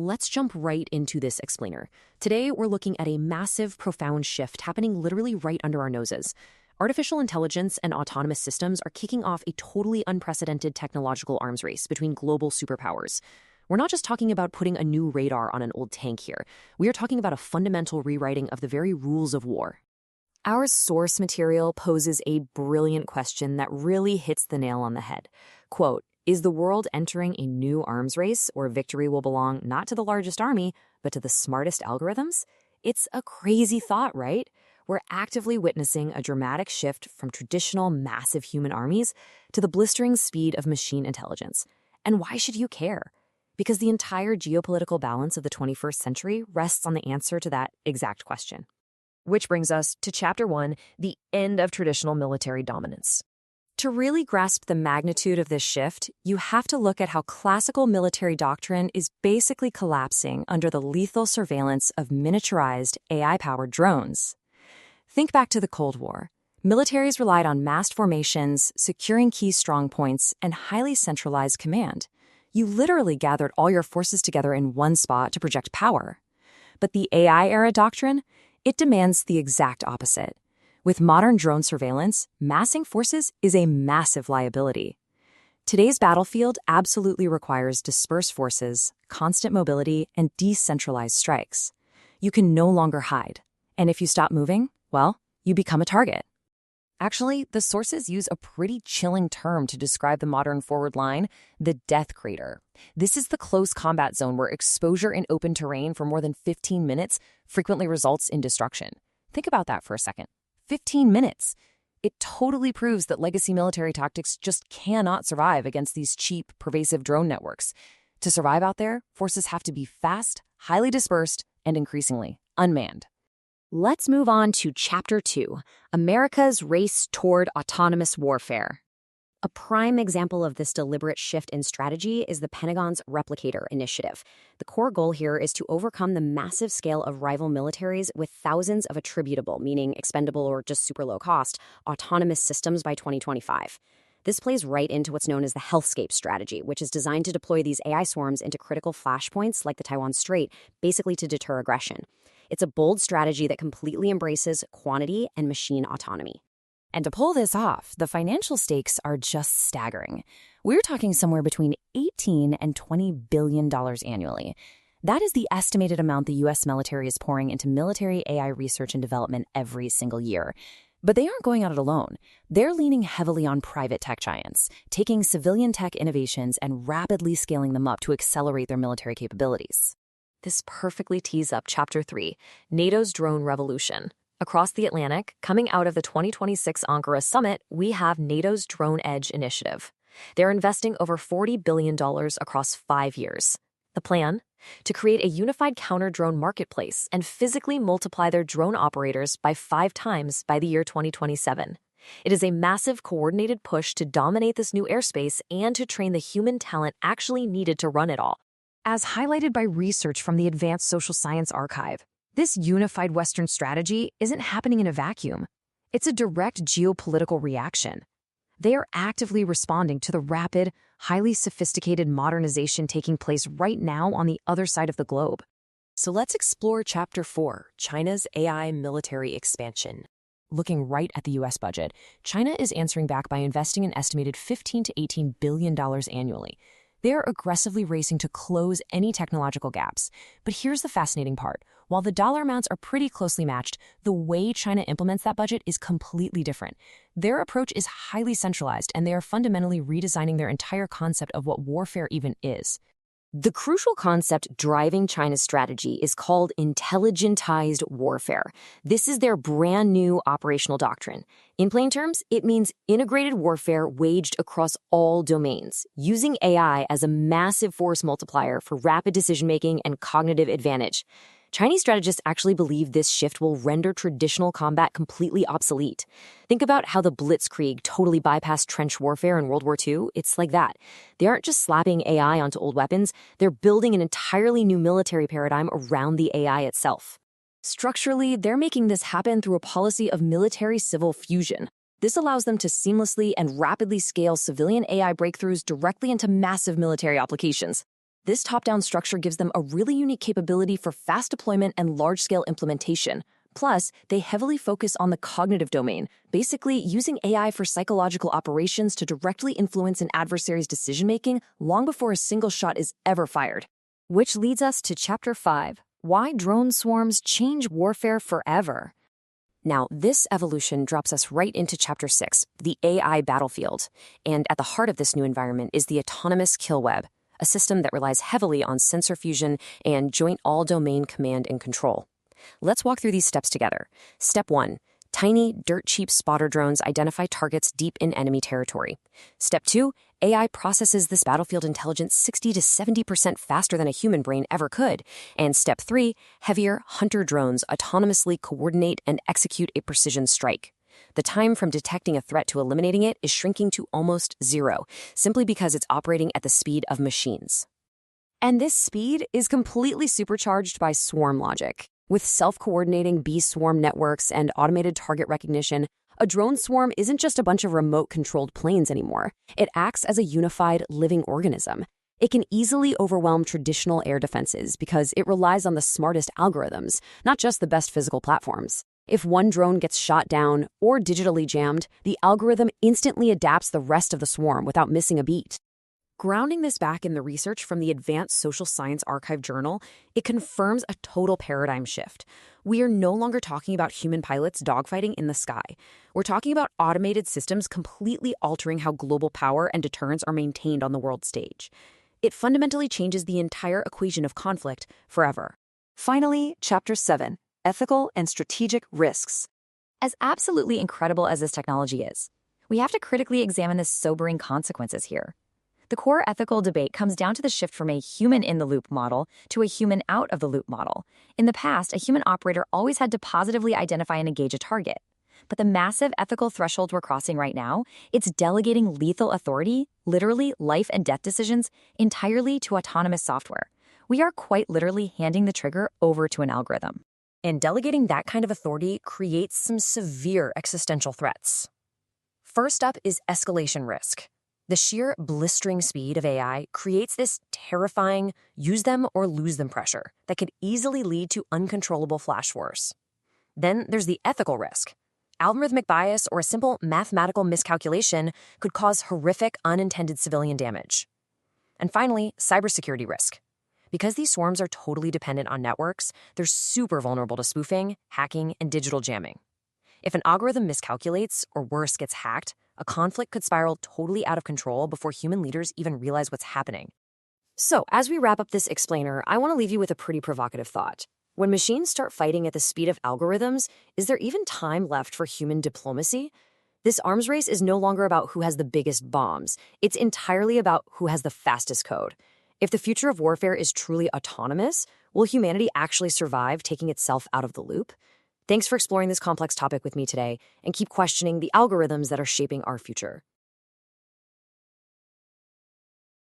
let's jump right into this explainer. Today, we're looking at a massive, profound shift happening literally right under our noses. Artificial intelligence and autonomous systems are kicking off a totally unprecedented technological arms race between global superpowers. We're not just talking about putting a new radar on an old tank here. We are talking about a fundamental rewriting of the very rules of war. Our source material poses a brilliant question that really hits the nail on the head. Quote, "Is the world entering a new arms race, or victory will belong not to the largest army, but to the smartest algorithms?" It's a crazy thought, right? We're actively witnessing a dramatic shift from traditional massive human armies to the blistering speed of machine intelligence. And why should you care? Because the entire geopolitical balance of the 21st century rests on the answer to that exact question. Which brings us to Chapter 1, the end of traditional military dominance. To really grasp the magnitude of this shift, you have to look at how classical military doctrine is basically collapsing under the lethal surveillance of miniaturized AI-powered drones. Think back to the Cold War. Militaries relied on massed formations, securing key strong points, and highly centralized command. You literally gathered all your forces together in one spot to project power. But the AI-era doctrine, it demands the exact opposite. With modern drone surveillance, massing forces is a massive liability. Today's battlefield absolutely requires dispersed forces, constant mobility, and decentralized strikes. You can no longer hide. And if you stop moving, well, you become a target. Actually, the sources use a pretty chilling term to describe the modern forward line, the death crater. This is the close combat zone where exposure in open terrain for more than 15 minutes frequently results in destruction. Think about that for a second. 15 minutes. It totally proves that legacy military tactics just cannot survive against these cheap, pervasive drone networks. To survive out there, forces have to be fast, highly dispersed, and increasingly unmanned. Let's move on to Chapter 2, America's Race Toward Autonomous Warfare. A prime example of this deliberate shift in strategy is the Pentagon's Replicator initiative. The core goal here is to overcome the massive scale of rival militaries with thousands of attributable, meaning expendable or just super low cost, autonomous systems by 2025. This plays right into what's known as the Healthscape strategy, which is designed to deploy these AI swarms into critical flashpoints like the Taiwan Strait, basically to deter aggression. It's a bold strategy that completely embraces quantity and machine autonomy. And to pull this off, the financial stakes are just staggering. We're talking somewhere between $18 and $20 billion annually. That is the estimated amount the U.S. military is pouring into military AI research and development every single year. But they aren't going at it alone. They're leaning heavily on private tech giants, taking civilian tech innovations and rapidly scaling them up to accelerate their military capabilities. This perfectly tees up Chapter 3, NATO's drone revolution. Across the Atlantic, coming out of the 2026 Ankara summit, we have NATO's Drone Edge initiative. They're investing over $40 billion across 5 years. The plan? To create a unified counter-drone marketplace and physically multiply their drone operators by 5 times by the year 2027. It is a massive coordinated push to dominate this new airspace and to train the human talent actually needed to run it all. As highlighted by research from the Advanced Social Science Archive, this unified Western strategy isn't happening in a vacuum. It's a direct geopolitical reaction. They are actively responding to the rapid, highly sophisticated modernization taking place right now on the other side of the globe. So let's explore Chapter 4, China's AI military expansion. Looking right at the U.S. budget, China is answering back by investing an estimated $15 to $18 billion annually. They are aggressively racing to close any technological gaps. But here's the fascinating part. While the dollar amounts are pretty closely matched, the way China implements that budget is completely different. Their approach is highly centralized, and they are fundamentally redesigning their entire concept of what warfare even is. The crucial concept driving China's strategy is called intelligentized warfare. This is their brand new operational doctrine. In plain terms, it means integrated warfare waged across all domains, using AI as a massive force multiplier for rapid decision-making and cognitive advantage. Chinese strategists actually believe this shift will render traditional combat completely obsolete. Think about how the Blitzkrieg totally bypassed trench warfare in World War II. It's like that. They aren't just slapping AI onto old weapons, they're building an entirely new military paradigm around the AI itself. Structurally, they're making this happen through a policy of military-civil fusion. This allows them to seamlessly and rapidly scale civilian AI breakthroughs directly into massive military applications. This top-down structure gives them a really unique capability for fast deployment and large-scale implementation. Plus, they heavily focus on the cognitive domain, basically using AI for psychological operations to directly influence an adversary's decision-making long before a single shot is ever fired. Which leads us to Chapter 5, Why Drone Swarms Change Warfare Forever. Now, this evolution drops us right into Chapter 6, the AI battlefield. And at the heart of this new environment is the autonomous kill web, a system that relies heavily on sensor fusion and joint all-domain command and control. Let's walk through these steps together. Step 1. Tiny, dirt-cheap spotter drones identify targets deep in enemy territory. Step 2. AI processes this battlefield intelligence 60 to 70% faster than a human brain ever could. And Step 3. Heavier, hunter drones autonomously coordinate and execute a precision strike. The time from detecting a threat to eliminating it is shrinking to almost zero, simply because it's operating at the speed of machines. And this speed is completely supercharged by swarm logic. With self-coordinating bee swarm networks and automated target recognition, a drone swarm isn't just a bunch of remote-controlled planes anymore. It acts as a unified, living organism. It can easily overwhelm traditional air defenses because it relies on the smartest algorithms, not just the best physical platforms. If one drone gets shot down or digitally jammed, the algorithm instantly adapts the rest of the swarm without missing a beat. Grounding this back in the research from the Advanced Social Science Archive Journal, it confirms a total paradigm shift. We are no longer talking about human pilots dogfighting in the sky. We're talking about automated systems completely altering how global power and deterrence are maintained on the world stage. It fundamentally changes the entire equation of conflict forever. Finally, Chapter 7, Ethical and Strategic Risks. As absolutely incredible as this technology is, we have to critically examine the sobering consequences here. The core ethical debate comes down to the shift from a human-in-the-loop model to a human-out-of-the-loop model. In the past, a human operator always had to positively identify and engage a target. But the massive ethical threshold we're crossing right now, it's delegating lethal authority, literally life and death decisions, entirely to autonomous software. We are quite literally handing the trigger over to an algorithm. And delegating that kind of authority creates some severe existential threats. First up is escalation risk. The sheer blistering speed of AI creates this terrifying use them or lose them pressure that could easily lead to uncontrollable flash wars. Then there's the ethical risk. Algorithmic bias or a simple mathematical miscalculation could cause horrific unintended civilian damage. And finally, cybersecurity risk. Because these swarms are totally dependent on networks, they're super vulnerable to spoofing, hacking, and digital jamming. If an algorithm miscalculates, or worse, gets hacked, a conflict could spiral totally out of control before human leaders even realize what's happening. So, as we wrap up this explainer, I want to leave you with a pretty provocative thought. When machines start fighting at the speed of algorithms, is there even time left for human diplomacy? This arms race is no longer about who has the biggest bombs. It's entirely about who has the fastest code. If the future of warfare is truly autonomous, will humanity actually survive taking itself out of the loop? Thanks for exploring this complex topic with me today, and keep questioning the algorithms that are shaping our future.